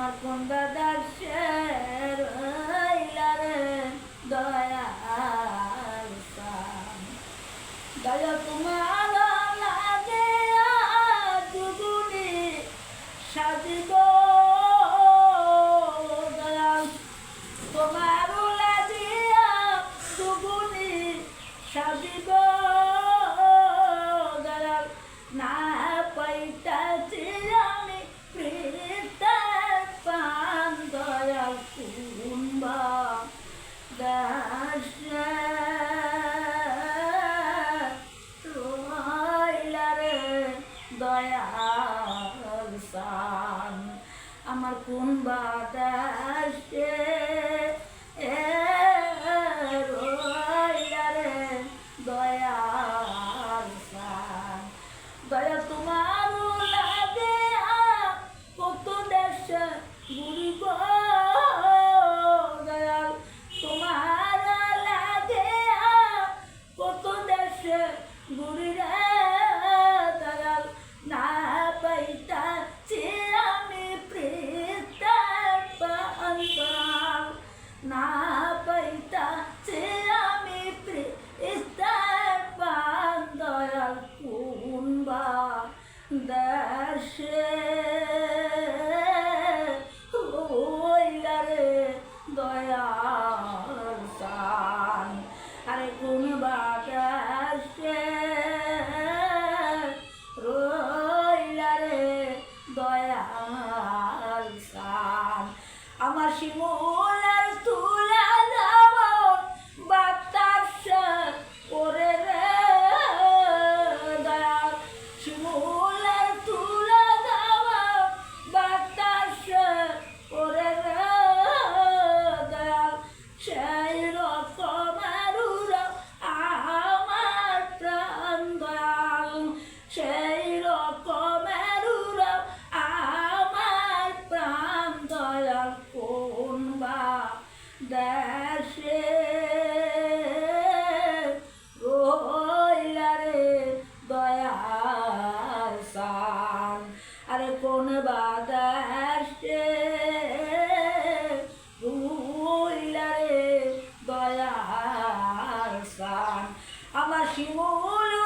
আমার কোন দাদার শের হইলারে দয়াল সান দয়া তোমার লাগে দুগুনি সাজিব দয়াল তোমার লাগিয়া দুগুনি সাজিব দয়াল না পাইতাছি আমি প্রীতের পান দয়াল কুম্বা দাসে রইলারে দয়াল সান আমার কোন বাতাসে রইলারে দয়াল সান দয়া তোমার লাগে কত দেশে ঘুরিব দয়াল তোমার লাগে কত দেশে ঘুরি রে দয়াল না পাইতাছি আমি প্রীতের পান দয়াল না পাইতাছি আমি প্রীতের পান দয়াল কুম্বা দেশে হইলারে দয়াল সান আরে কোন বাতাসে রইলারে দয়াল সান আমার শিমুলের তুলে যাব বাতাস ওরে রে দয়াল শিমুলের তুলে যাব বাতাস ওরে রে দয়াল সেই রকমের আমার প্রাণ দয়াল সেই রকমের আমার প্রাণ দয়াল কোন বা দেশে রইলারে দয়াল সান আরে কোন বা দেশে রইলারে দয়াল সান আমার শিমুল